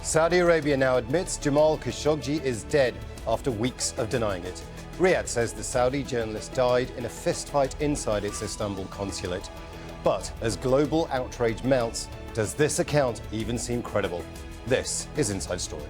Saudi Arabia now admits Jamal Khashoggi is dead after weeks of denying it. Riyadh says the Saudi journalist died in a fistfight inside its Istanbul consulate. But as global outrage mounts, does this account even seem credible? This is Inside Story.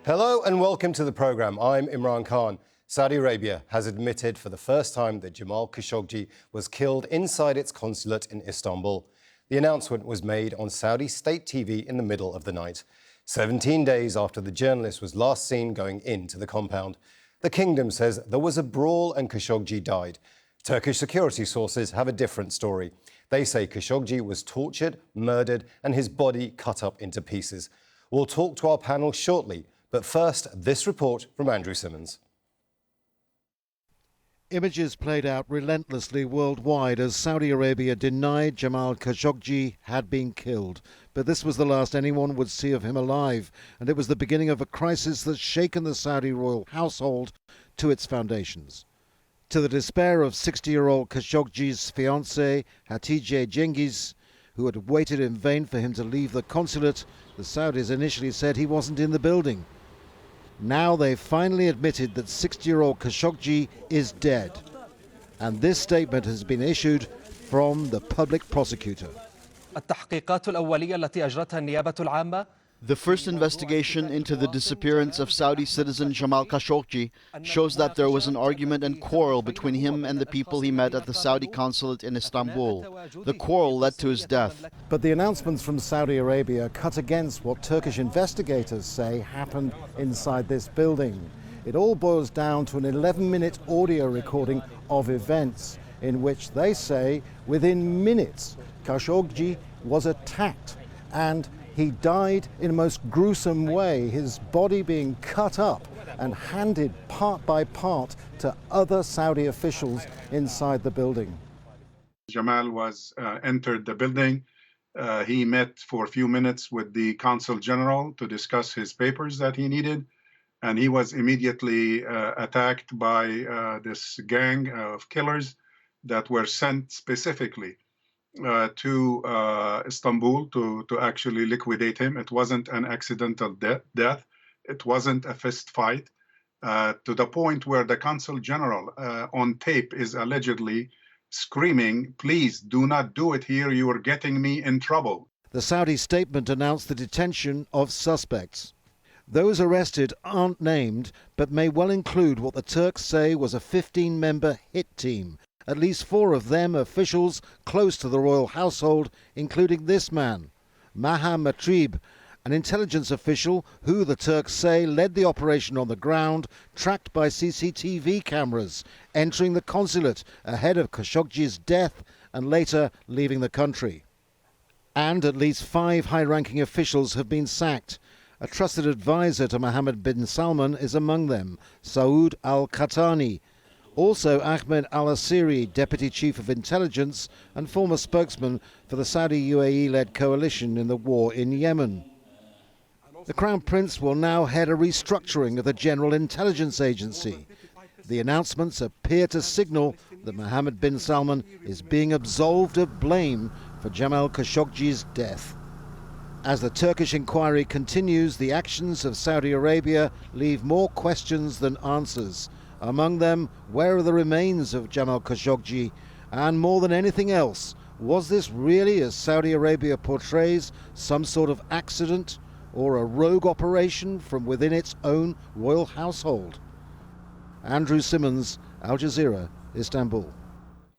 Hello and welcome to the programme. I'm Imran Khan. Saudi Arabia has admitted for the first time that Jamal Khashoggi was killed inside its consulate in Istanbul. The announcement was made on Saudi state TV in the middle of the night, 17 days after the journalist was last seen going into the compound. The kingdom says there was a brawl and Khashoggi died. Turkish security sources have a different story. They say Khashoggi was tortured, murdered and his body cut up into pieces. We'll talk to our panel shortly. But first, this report from Andrew Simmons. Images played out relentlessly worldwide as Saudi Arabia denied Jamal Khashoggi had been killed. But this was the last anyone would see of him alive, and it was the beginning of a crisis that's shaken the Saudi royal household to its foundations. To the despair of 60-year-old Khashoggi's fiancée, Hatice Cengiz, who had waited in vain for him to leave the consulate, the Saudis initially said he wasn't in the building. Now they've finally admitted that 60-year-old Khashoggi is dead. And this statement has been issued from the public prosecutor. The first investigation into the disappearance of Saudi citizen Jamal Khashoggi shows that there was an argument and quarrel between him and the people he met at the Saudi consulate in Istanbul. The quarrel led to his death. But the announcements from Saudi Arabia cut against what Turkish investigators say happened inside this building. It all boils down to an 11-minute audio recording of events in which they say within minutes Khashoggi was attacked and he died in a most gruesome way, his body being cut up and handed part by part to other Saudi officials inside the building. Jamal entered the building. He met for a few minutes with the consul general to discuss his papers that he needed. And he was immediately attacked by this gang of killers that were sent specifically to Istanbul to actually liquidate him. It wasn't an accidental death. It wasn't a fist fight, to the point where the consul general on tape is allegedly screaming, "Please do not do it here. You are getting me in trouble." The Saudi statement announced the detention of suspects. Those arrested aren't named, but may well include what the Turks say was a 15-member hit team. At least 4 of them officials close to the royal household, including this man, Maha Matrib, an intelligence official who the Turks say led the operation on the ground, tracked by CCTV cameras, entering the consulate ahead of Khashoggi's death and later leaving the country. And at least 5 high-ranking officials have been sacked. A trusted advisor to Mohammed bin Salman is among them, Saud al-Qahtani. Also Ahmed al-Asiri, Deputy Chief of Intelligence and former spokesman for the Saudi-UAE-led coalition in the war in Yemen. The Crown Prince will now head a restructuring of the General Intelligence Agency. The announcements appear to signal that Mohammed bin Salman is being absolved of blame for Jamal Khashoggi's death. As the Turkish inquiry continues, the actions of Saudi Arabia leave more questions than answers. Among them, where are the remains of Jamal Khashoggi? And more than anything else, was this really, as Saudi Arabia portrays, some sort of accident or a rogue operation from within its own royal household? Andrew Simmons, Al Jazeera, Istanbul.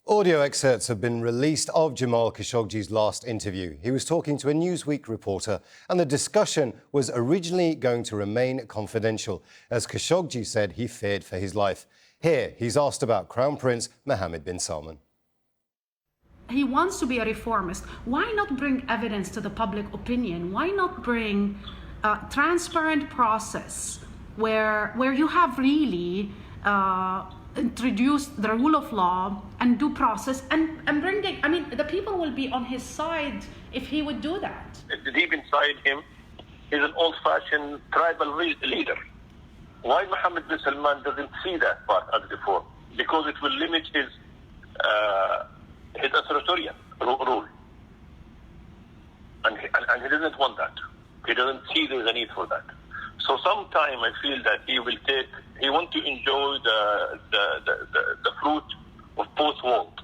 Audio excerpts have been released of Jamal Khashoggi's last interview. He was talking to a Newsweek reporter, and the discussion was originally going to remain confidential, as Khashoggi said he feared for his life. Here, he's asked about Crown Prince Mohammed bin Salman. He wants to be a reformist. Why not bring evidence to the public opinion? Why not bring a transparent process where you have really introduce the rule of law and due process and bring the, I mean, the people will be on his side if he would do that. Deep inside him, is an old-fashioned tribal leader. Why Mohammed bin Salman doesn't see that part as reform? Because it will limit his authoritarian rule. And he doesn't want that. He doesn't see there's a need for that. So sometime I feel that he wants to enjoy the fruit of both worlds,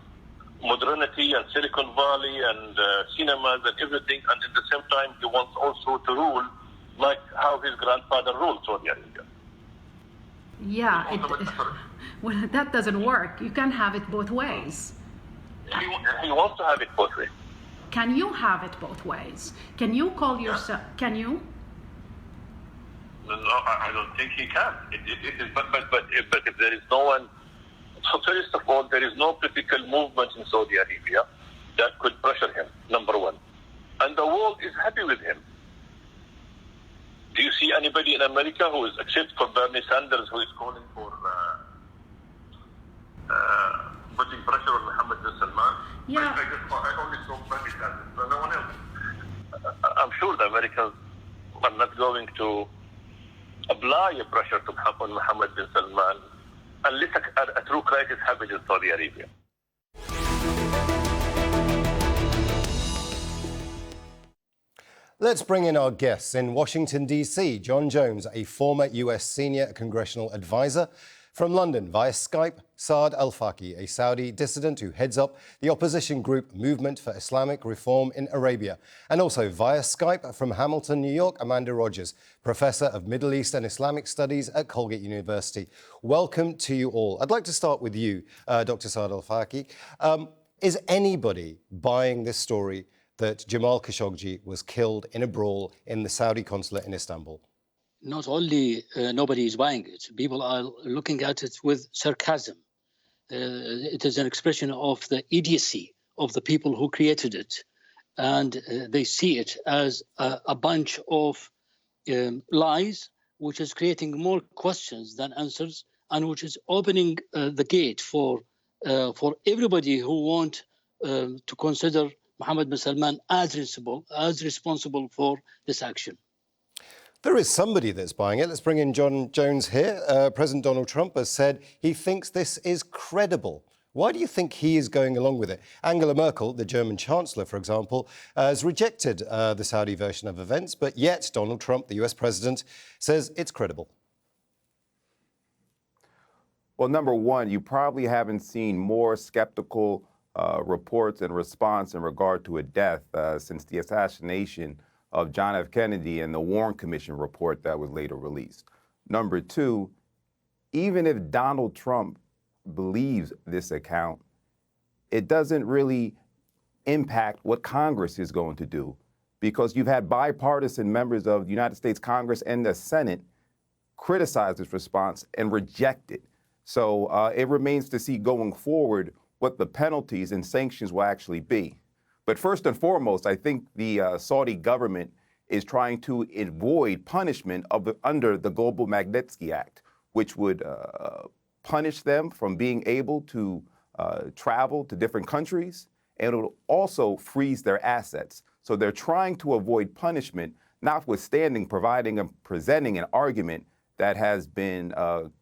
modernity and Silicon Valley and cinemas and everything, and at the same time he wants also to rule like how his grandfather ruled Saudi Arabia. Yeah, well, that doesn't work. You can't have it both ways. He wants to have it both ways. Can you have it both ways? Can you call yourself? Can you? No, I don't think he can. But if there is no one, so first of all, there is no political movement in Saudi Arabia that could pressure him. Number one, and the world is happy with him. Do you see anybody in America who is, except for Bernie Sanders, who is calling for putting pressure on Mohammed bin Salman? Yeah. I only saw Bernie Sanders, but no one else. I'm sure the Americans are not going to apply a pressure to on Mohammed bin Salman unless a true crisis happens in Saudi Arabia. Let's bring in our guests. In Washington, D.C., John Jones, a former U.S. senior congressional advisor. From London, via Skype, Saad Al-Faqih, a Saudi dissident who heads up the opposition group Movement for Islamic Reform in Arabia. And also via Skype from Hamilton, New York, Amanda Rogers, Professor of Middle East and Islamic Studies at Colgate University. Welcome to you all. I'd like to start with you, Dr. Saad Al-Faqih. Is anybody buying this story that Jamal Khashoggi was killed in a brawl in the Saudi consulate in Istanbul? Not only nobody is buying it, people are looking at it with sarcasm. It is an expression of the idiocy of the people who created it. And they see it as a bunch of lies, which is creating more questions than answers, and which is opening the gate for everybody who want to consider Mohammed bin Salman as responsible for this action. There is somebody that's buying it. Let's bring in John Jones here. President Donald Trump has said he thinks this is credible. Why do you think he is going along with it? Angela Merkel, the German Chancellor, for example, has rejected the Saudi version of events, but yet Donald Trump, the US President, says it's credible. Well, number one, you probably haven't seen more skeptical reports and response in regard to a death since the assassination of John F. Kennedy and the Warren Commission report that was later released. Number two, even if Donald Trump believes this account, it doesn't really impact what Congress is going to do, because you've had bipartisan members of the United States Congress and the Senate criticize this response and reject it. So it remains to see going forward what the penalties and sanctions will actually be. But first and foremost, I think the Saudi government is trying to avoid punishment under the Global Magnitsky Act, which would punish them from being able to travel to different countries, and it will also freeze their assets. So they're trying to avoid punishment, notwithstanding providing and presenting an argument that has been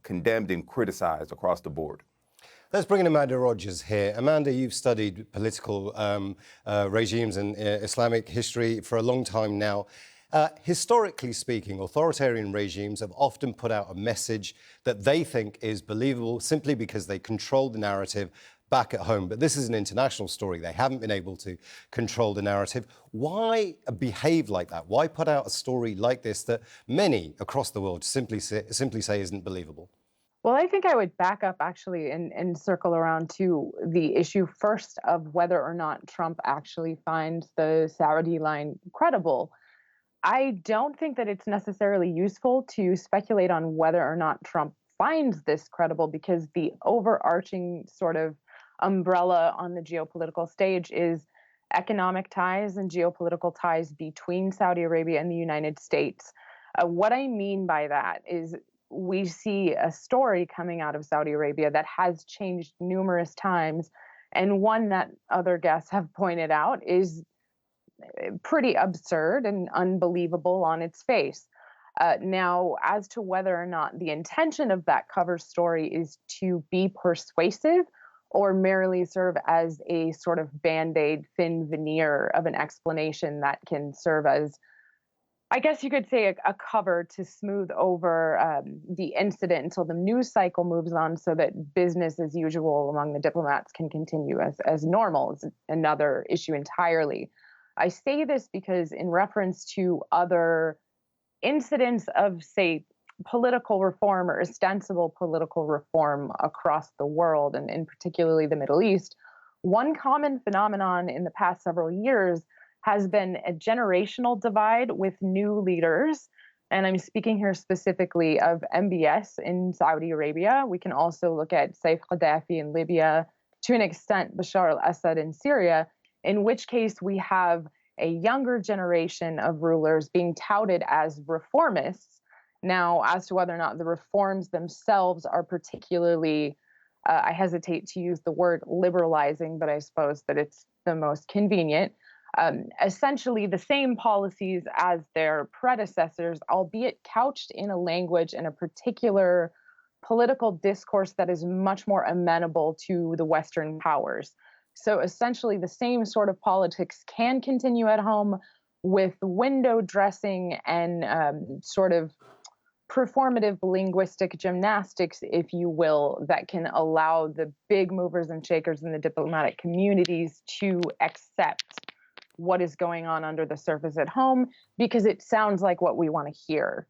condemned and criticized across the board. Let's bring in Amanda Rogers here. Amanda, you've studied political regimes and Islamic history for a long time now. Historically speaking, authoritarian regimes have often put out a message that they think is believable simply because they control the narrative back at home. But this is an international story. They haven't been able to control the narrative. Why behave like that? Why put out a story like this that many across the world simply say isn't believable? Well, I think I would back up actually and circle around to the issue first of whether or not Trump actually finds the Saudi line credible. I don't think that it's necessarily useful to speculate on whether or not Trump finds this credible, because the overarching sort of umbrella on the geopolitical stage is economic ties and geopolitical ties between Saudi Arabia and the United States. What I mean by that is we see a story coming out of Saudi Arabia that has changed numerous times. And one that other guests have pointed out is pretty absurd and unbelievable on its face. Now, as to whether or not the intention of that cover story is to be persuasive or merely serve as a sort of band-aid thin veneer of an explanation that can serve as, I guess you could say, a cover to smooth over the incident until the news cycle moves on so that business as usual among the diplomats can continue as normal. It's another issue entirely. I say this because in reference to other incidents of, say, political reform or ostensible political reform across the world, and in particularly the Middle East, one common phenomenon in the past several years has been a generational divide with new leaders. And I'm speaking here specifically of MBS in Saudi Arabia. We can also look at Saif Gaddafi in Libya, to an extent Bashar al-Assad in Syria, in which case we have a younger generation of rulers being touted as reformists. Now, as to whether or not the reforms themselves are particularly, I hesitate to use the word liberalizing, but I suppose that it's the most convenient. Essentially the same policies as their predecessors, albeit couched in a language and a particular political discourse that is much more amenable to the Western powers. So essentially the same sort of politics can continue at home with window dressing and sort of performative linguistic gymnastics, if you will, that can allow the big movers and shakers in the diplomatic communities to accept what is going on under the surface at home, because it sounds like what we want to hear.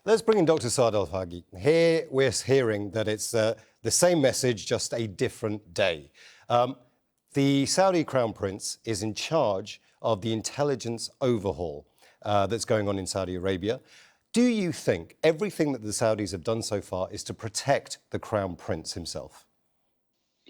Let's bring in Dr. Saad Al-Faqih. Here we're hearing that it's the same message, just a different day. The Saudi Crown Prince is in charge of the intelligence overhaul that's going on in Saudi Arabia. Do you think everything that the Saudis have done so far is to protect the Crown Prince himself?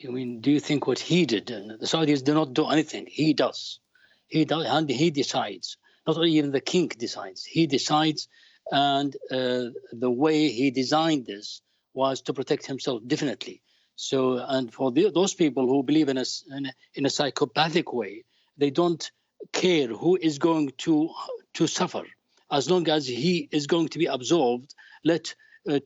I mean, do you think what he did? The Saudis do not do anything. He does. He does, and he decides. Not even the king decides. He decides, and the way he designed this was to protect himself, definitely. So, and for those people who believe in a psychopathic way, they don't care who is going to suffer. As long as he is going to be absolved, let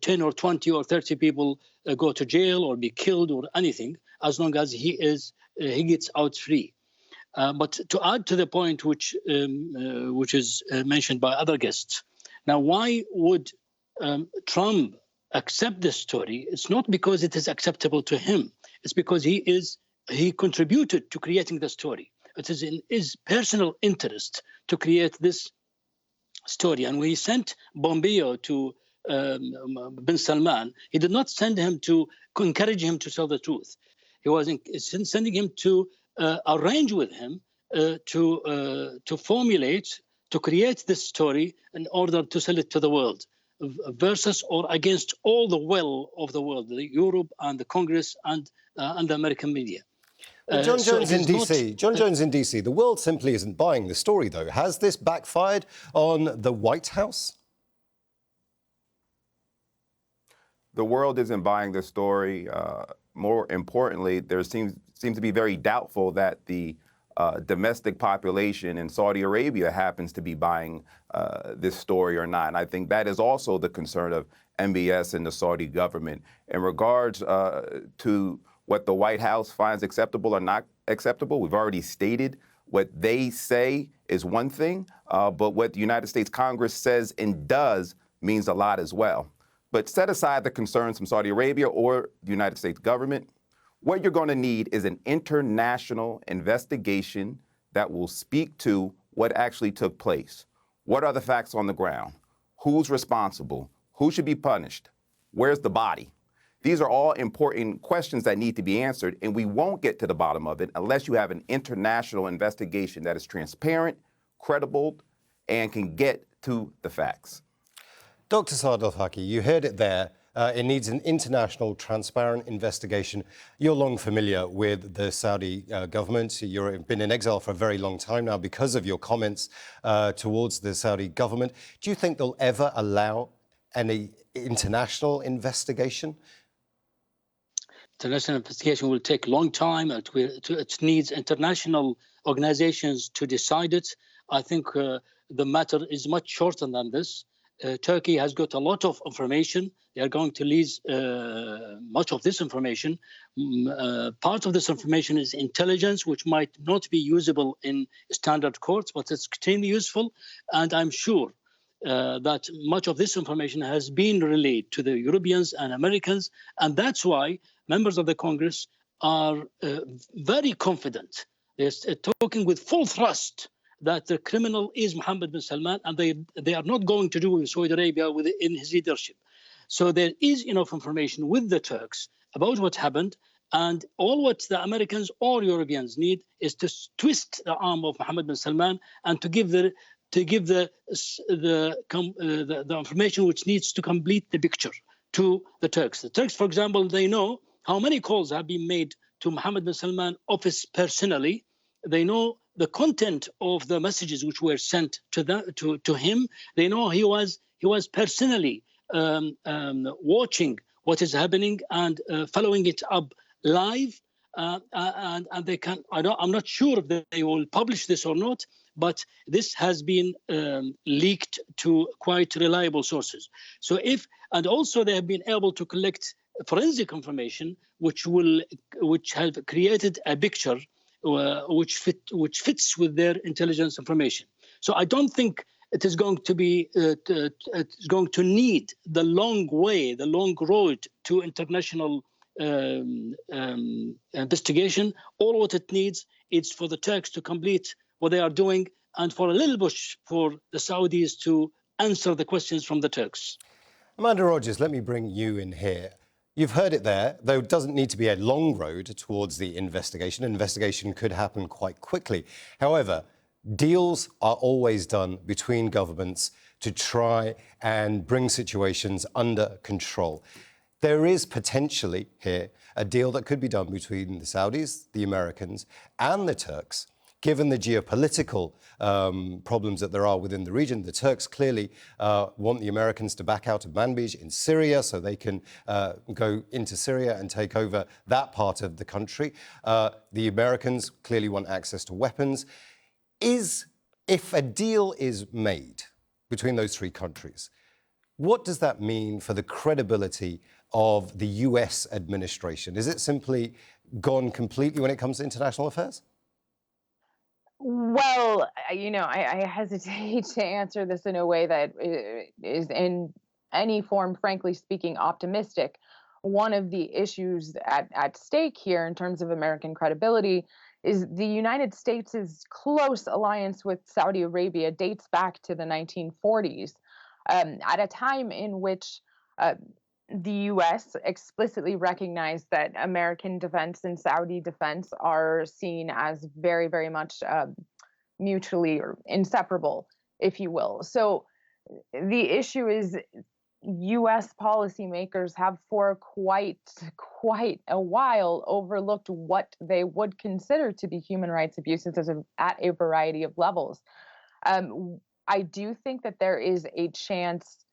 10 or 20 or 30 people go to jail or be killed or anything, as long as he gets out free. But to add to the point which is mentioned by other guests, now why would Trump accept this story? It's not because it is acceptable to him. It's because he contributed to creating the story. It is in his personal interest to create this story. And when he sent Pompeo to bin Salman, he did not send him to encourage him to tell the truth. He was sending him to arrange with him to formulate, to create this story in order to sell it to the world, versus or against all the will of the world, Europe and the Congress and the American media. John Jones in DC, the world simply isn't buying the story, though. Has this backfired on the White House? The world isn't buying the story. More importantly, there seems to be very doubtful that the domestic population in Saudi Arabia happens to be buying this story or not. And I think that is also the concern of MBS and the Saudi government. In regards to what the White House finds acceptable or not acceptable, we've already stated what they say is one thing, but what the United States Congress says and does means a lot as well. But set aside the concerns from Saudi Arabia or the United States government, what you're going to need is an international investigation that will speak to what actually took place. What are the facts on the ground? Who's responsible? Who should be punished? Where's the body? These are all important questions that need to be answered, and we won't get to the bottom of it unless you have an international investigation that is transparent, credible, and can get to the facts. Dr. Saad Al-Faqih, you heard it there. It needs an international, transparent investigation. You're long familiar with the Saudi government. You've been in exile for a very long time now because of your comments towards the Saudi government. Do you think they'll ever allow any international investigation? International investigation will take a long time. It needs international organizations to decide it. I think the matter is much shorter than this. Turkey has got a lot of information. They are going to release much of this information. Part of this information is intelligence, which might not be usable in standard courts, but it's extremely useful. And I'm sure that much of this information has been relayed to the Europeans and Americans. And that's why members of the Congress are very confident. They're talking with full thrust that the criminal is Mohammed bin Salman, and they are not going to do in Saudi Arabia in his leadership. So there is enough information with the Turks about what happened, and all what the Americans or Europeans need is to twist the arm of Mohammed bin Salman and to give the information which needs to complete the picture to the Turks. The Turks, for example, they know how many calls have been made to Mohammed bin Salman office personally. They know the content of the messages which were sent to him. They know he was personally watching what is happening and following it up live. And they can. I'm not sure if they will publish this or not, but this has been leaked to quite reliable sources. And also they have been able to collect forensic information, which have created a picture which fits with their intelligence information. So I don't think it is going to be it's going to need the long road to international investigation. All what it needs is for the Turks to complete what they are doing, and for a little push for the Saudis to answer the questions from the Turks. Amanda Rogers, let me bring you in here. You've heard it there, though it doesn't need to be a long road towards the investigation. Investigation could happen quite quickly. However, deals are always done between governments to try and bring situations under control. There is potentially here a deal that could be done between the Saudis, the Americans, and the Turks. Given the geopolitical problems that there are within the region, the Turks clearly want the Americans to back out of Manbij in Syria so they can go into Syria and take over that part of the country. The Americans clearly want access to weapons. If a deal is made between those three countries, what does that mean for the credibility of the US administration? Is it simply gone completely when it comes to international affairs? Well, I hesitate to answer this in a way that is in any form, frankly speaking, optimistic. One of the issues at stake here in terms of American credibility is the United States' close alliance with Saudi Arabia dates back to the 1940s, at a time in which the U.S. explicitly recognized that American defense and Saudi defense are seen as very, very much mutually or inseparable, if you will. So the issue is U.S. policymakers have for quite a while overlooked what they would consider to be human rights abuses at a variety of levels. I do think that there is a chance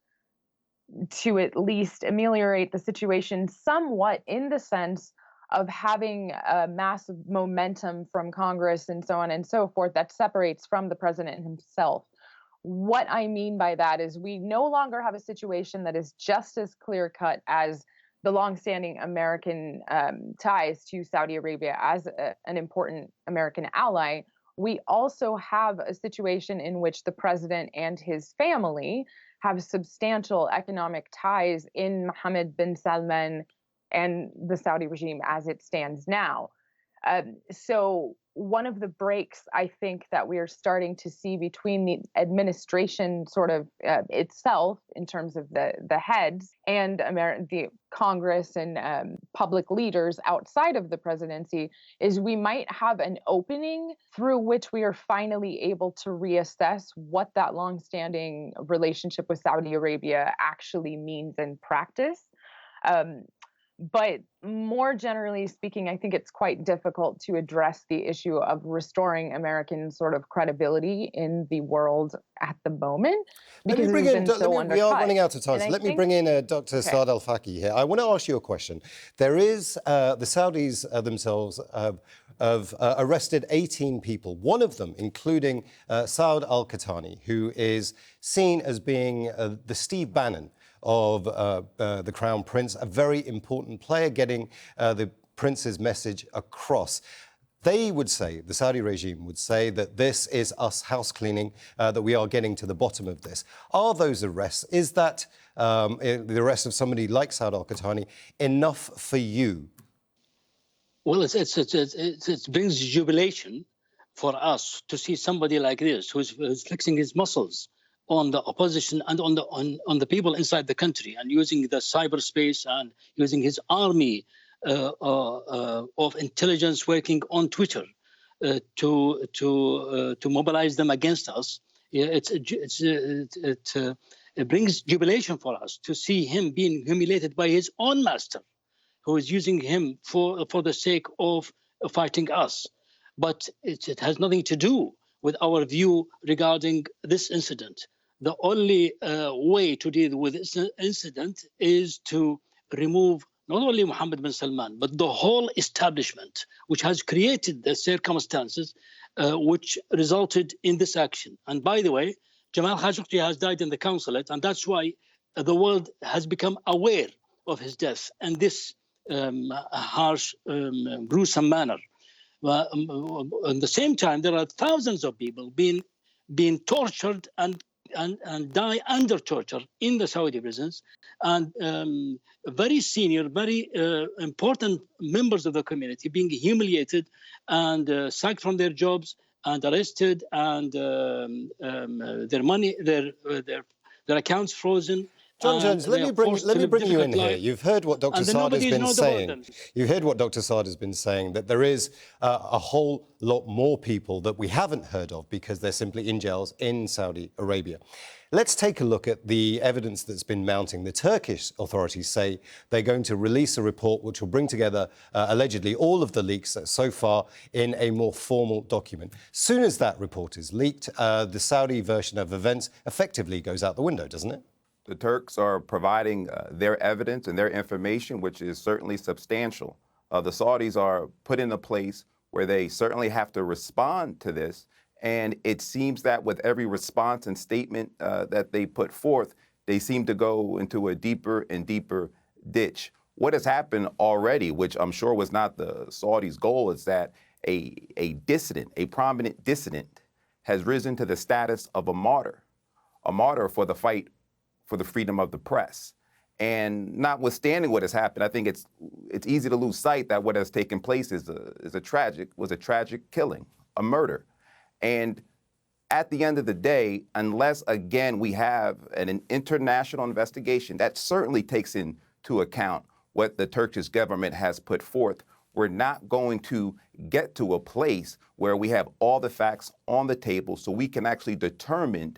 to at least ameliorate the situation somewhat, in the sense of having a massive momentum from Congress and so on and so forth that separates from the president himself. What I mean by that is we no longer have a situation that is just as clear-cut as the longstanding American ties to Saudi Arabia as an important American ally. We also have a situation in which the president and his family have substantial economic ties in Mohammed bin Salman and the Saudi regime as it stands now. So one of the breaks, I think, that we are starting to see between the administration sort of itself in terms of the heads and the Congress and public leaders outside of the presidency is we might have an opening through which we are finally able to reassess what that longstanding relationship with Saudi Arabia actually means in practice. But more generally speaking, I think it's quite difficult to address the issue of restoring American sort of credibility in the world at the moment. Because we are running out of time, so let me bring in Dr. Saad Al-Faqih here. I want to ask you a question. There is, the Saudis themselves have arrested 18 people, one of them including Saad al-Qahtani, who is seen as being the Steve Bannon of the Crown Prince, a very important player getting the Prince's message across. They would say, the Saudi regime would say, that this is us house cleaning, that we are getting to the bottom of this. Are those arrests, is that the arrest of somebody like Saad al-Qahtani enough for you? Well, it brings jubilation for us to see somebody like this who's flexing his muscles on the opposition and on the people inside the country, and using the cyberspace and using his army of intelligence working on Twitter to mobilize them against us. It brings jubilation for us to see him being humiliated by his own master, who is using him for the sake of fighting us. But it has nothing to do with our view regarding this incident. The only way to deal with this incident is to remove not only Mohammed bin Salman, but the whole establishment, which has created the circumstances which resulted in this action. And by the way, Jamal Khashoggi has died in the consulate, and that's why the world has become aware of his death and this harsh, gruesome manner. At the same time, there are thousands of people being tortured and die under torture in the Saudi prisons, and very senior, very important members of the community being humiliated and sacked from their jobs and arrested, and their money, their accounts frozen. John Jones, let me bring you in here. You've heard what Dr. Saad has been saying. You heard what Dr. Saad has been saying, that there is a whole lot more people that we haven't heard of because they're simply in jails in Saudi Arabia. Let's take a look at the evidence that's been mounting. The Turkish authorities say they're going to release a report which will bring together, allegedly, all of the leaks so far in a more formal document. Soon as that report is leaked, the Saudi version of events effectively goes out the window, doesn't it? The Turks are providing their evidence and their information, which is certainly substantial. The Saudis are put in a place where they certainly have to respond to this. And it seems that with every response and statement that they put forth, they seem to go into a deeper and deeper ditch. What has happened already, which I'm sure was not the Saudis' goal, is that a dissident, a prominent dissident, has risen to the status of a martyr for the fight for the freedom of the press. And notwithstanding what has happened, I think it's easy to lose sight that what has taken place was a tragic killing, a murder. And at the end of the day, unless, again, we have an international investigation that certainly takes into account what the Turkish government has put forth, we're not going to get to a place where we have all the facts on the table so we can actually determine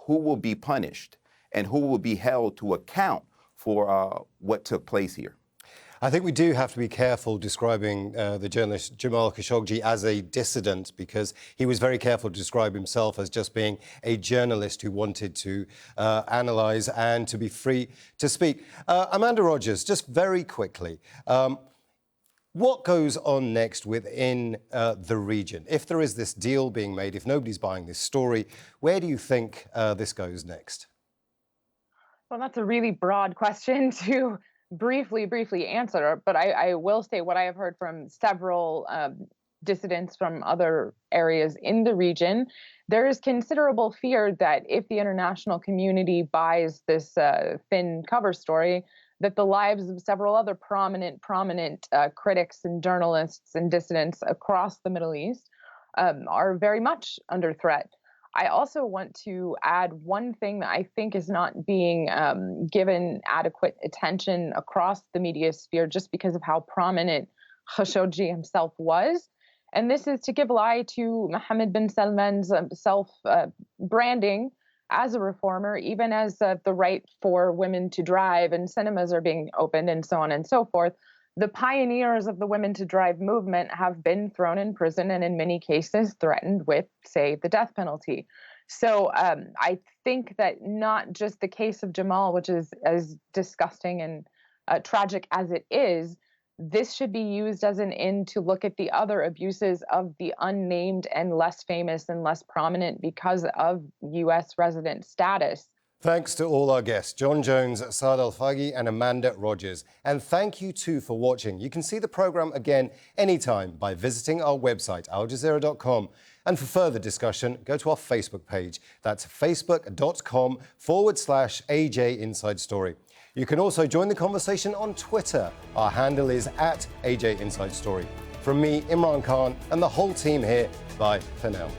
who will be punished and who will be held to account for what took place here. I think we do have to be careful describing the journalist Jamal Khashoggi as a dissident, because he was very careful to describe himself as just being a journalist who wanted to analyse and to be free to speak. Amanda Rogers, just very quickly, what goes on next within the region? If there is this deal being made, if nobody's buying this story, where do you think this goes next? Well, that's a really broad question to briefly answer, but I will say what I have heard from several dissidents from other areas in the region. There is considerable fear that if the international community buys this thin cover story, that the lives of several other prominent critics and journalists and dissidents across the Middle East are very much under threat. I also want to add one thing that I think is not being given adequate attention across the media sphere just because of how prominent Khashoggi himself was. And this is to give lie to Mohammed bin Salman's self-branding as a reformer, even as the right for women to drive and cinemas are being opened and so on and so forth. The pioneers of the Women to Drive movement have been thrown in prison and in many cases threatened with, say, the death penalty. So I think that not just the case of Jamal, which is as disgusting and tragic as it is, this should be used as an in to look at the other abuses of the unnamed and less famous and less prominent because of U.S. resident status. Thanks to all our guests, John Jones, Saad Al-Faqih and Amanda Rogers. And thank you too for watching. You can see the programme again anytime by visiting our website, aljazeera.com. And for further discussion, go to our Facebook page. That's facebook.com/AJ Inside Story. You can also join the conversation on Twitter. Our handle is @AJ Inside Story. From me, Imran Khan, and the whole team here, bye for now.